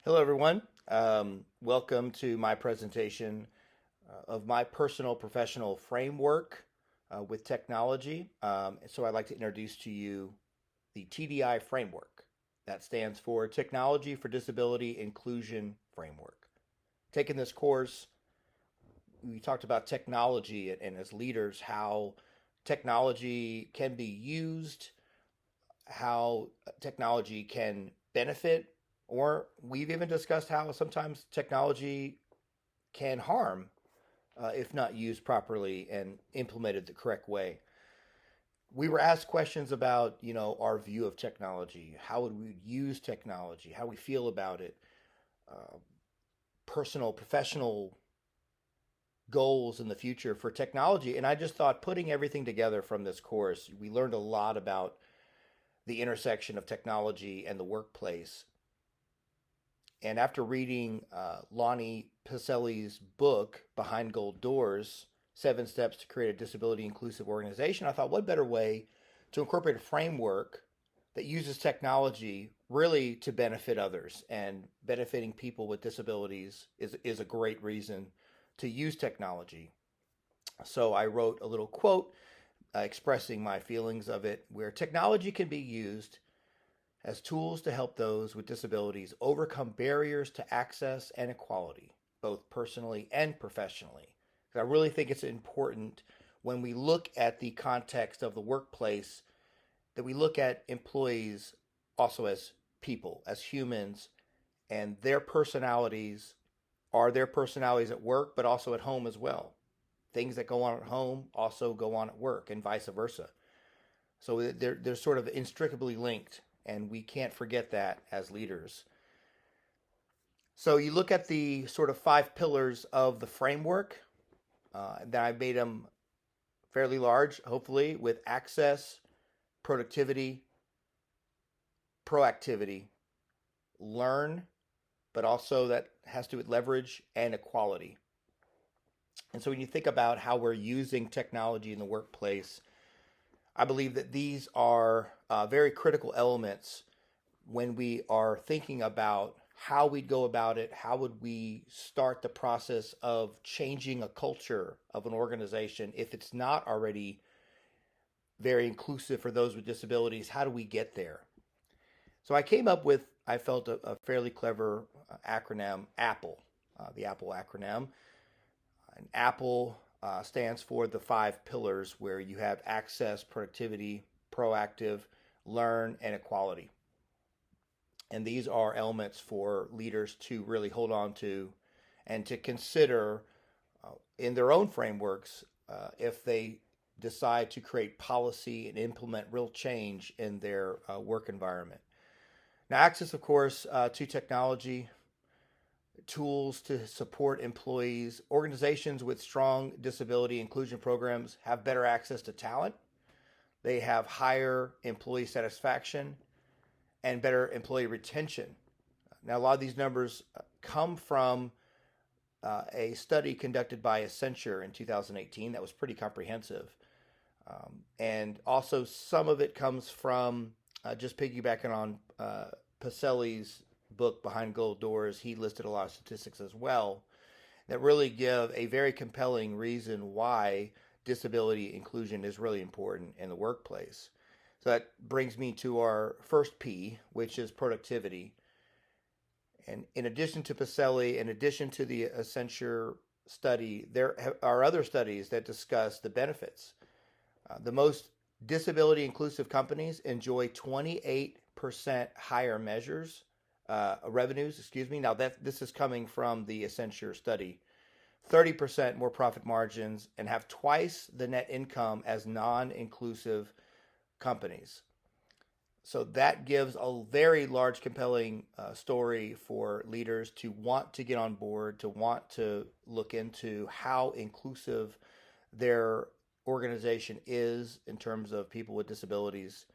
Hello, everyone. Welcome to my presentation of my personal professional framework with technology. So I'd like to introduce to you the TDI framework. That stands for Technology for Disability Inclusion Framework. Taking this course, we talked about technology and as leaders, how technology can be used, how technology can benefit, or we've even discussed how sometimes technology can harm if not used properly and implemented the correct way. We were asked questions about, our view of technology, how would we use technology, how we feel about it, uh, personal, professional goals in the future for technology. And I just thought putting everything together from this course, we learned a lot about the intersection of technology and the workplace. And after reading Lonnie Piselli's book, Behind Gold Doors, 7 Steps to Create a Disability Inclusive Organization, I thought, what better way to incorporate a framework that uses technology really to benefit others, and benefiting people with disabilities is a great reason to use technology. So I wrote a little quote expressing my feelings of it, where technology can be used as tools to help those with disabilities overcome barriers to access and equality, both personally and professionally. I really think it's important when we look at the context of the workplace that we look at employees also as people, as humans, and their personalities are their personalities at work, but also at home as well. Things that go on at home also go on at work, and vice versa. So they're sort of inextricably linked, and we can't forget that as leaders. So you look at the sort of 5 pillars of the framework. That I made them fairly large, hopefully, with access, productivity, proactivity, learn, but also that has to do with leverage and equality. And so when you think about how we're using technology in the workplace, I believe that these are very critical elements when we are thinking about how we'd go about it, how would we start the process of changing a culture of an organization if it's not already very inclusive for those with disabilities. How do we get there? So I came up with, I felt, a fairly clever acronym, APPLE, the Apple acronym. And APPLE stands for the 5 pillars, where you have access, productivity, proactive, learn, and equality. And these are elements for leaders to really hold on to and to consider in their own frameworks if they decide to create policy and implement real change in their work environment. Now, access, of course, to technology, tools to support employees. Organizations with strong disability inclusion programs have better access to talent. They have higher employee satisfaction and better employee retention. Now, a lot of these numbers come from a study conducted by Accenture in 2018 that was pretty comprehensive. And also, some of it comes from just piggybacking on Pacelli's book, Behind Gold Doors. He listed a lot of statistics as well that really give a very compelling reason why disability inclusion is really important in the workplace. So that brings me to our first P, which is productivity. And in addition to Pacelli, in addition to the Accenture study, there are other studies that discuss the benefits. The most disability inclusive companies enjoy 28% higher revenues. Excuse me. Now this is coming from the Accenture study. 30% more profit margins and have twice the net income as non-inclusive companies. So that gives a very large, compelling story for leaders to want to get on board, to want to look into how inclusive their organization is in terms of people with disabilities.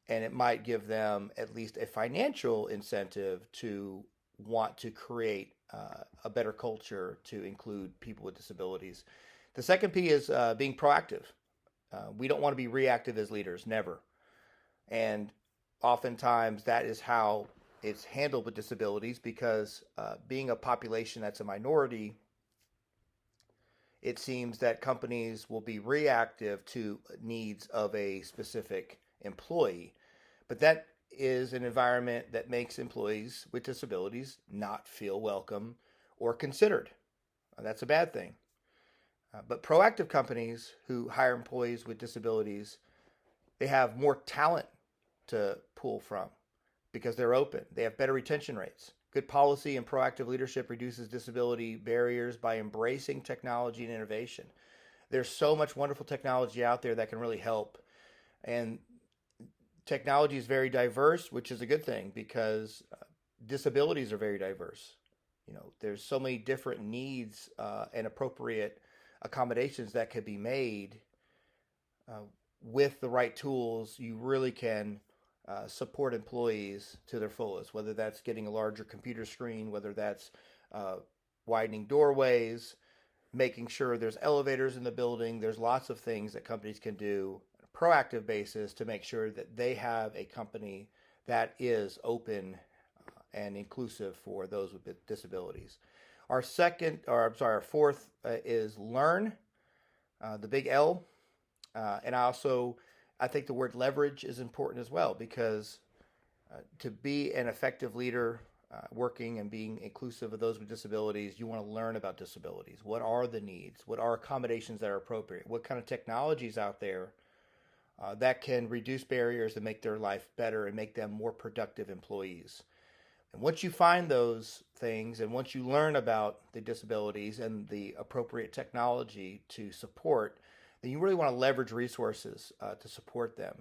And it might give them at least a financial incentive to want to create a better culture to include people with disabilities. The second P is being proactive. We don't want to be reactive as leaders, never. And oftentimes that is how it's handled with disabilities because being a population that's a minority, it seems that companies will be reactive to needs of a specific employee. But that is an environment that makes employees with disabilities not feel welcome or considered. That's a bad thing. But proactive companies who hire employees with disabilities, they have more talent to pull from because they're open. They have better retention rates. Good policy and proactive leadership reduces disability barriers by embracing technology and innovation. There's so much wonderful technology out there that can really help. And technology is very diverse, which is a good thing because disabilities are very diverse. There's so many different needs and appropriate accommodations that could be made with the right tools. You really can support employees to their fullest, whether that's getting a larger computer screen, whether that's widening doorways, making sure there's elevators in the building. There's lots of things that companies can do on a proactive basis to make sure that they have a company that is open and inclusive for those with disabilities. Our fourth is learn, the big L. And I think the word leverage is important as well because to be an effective leader working and being inclusive of those with disabilities, you want to learn about disabilities. What are the needs? What are accommodations that are appropriate? What kind of technologies out there that can reduce barriers and make their life better and make them more productive employees? And once you find those things and once you learn about the disabilities and the appropriate technology to support, then you really want to leverage resources to support them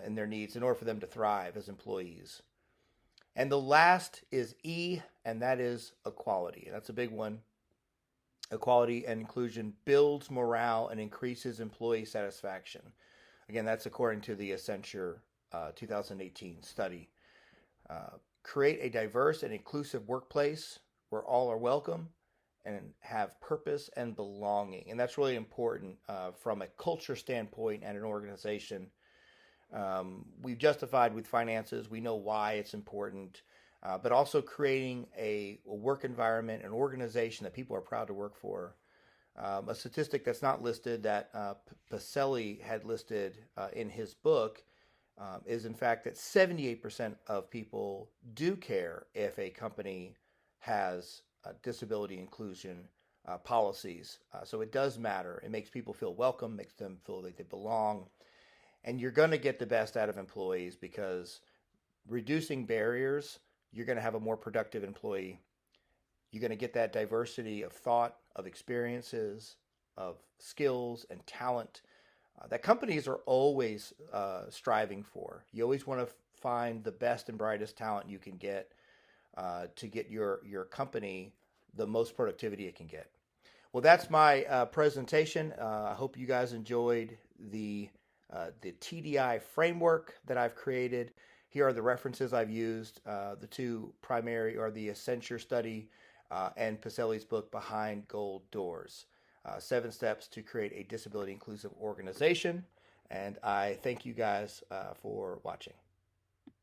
in their needs in order for them to thrive as employees. And the last is E, and that is equality. And that's a big one. Equality and inclusion builds morale and increases employee satisfaction. Again, that's according to the Accenture 2018 study. Create a diverse and inclusive workplace where all are welcome and have purpose and belonging. And that's really important from a culture standpoint and an organization. We've justified with finances. We know why it's important, but also creating a work environment, an organization that people are proud to work for. A statistic that's not listed that Pacelli had listed in his book is in fact that 78% of people do care if a company has disability inclusion policies. So it does matter. It makes people feel welcome, makes them feel like they belong. And you're going to get the best out of employees because reducing barriers, you're going to have a more productive employee. You're going to get that diversity of thought, of experiences, of skills and talent that companies are always striving for. You always want to find the best and brightest talent you can get to get your company the most productivity it can get. Well, that's my presentation. I hope you guys enjoyed the TDI framework that I've created. Here are the references I've used. The two primary are the Accenture study and Pacelli's book, Behind Gold Doors. 7 steps to create a disability inclusive organization. And I thank you guys for watching.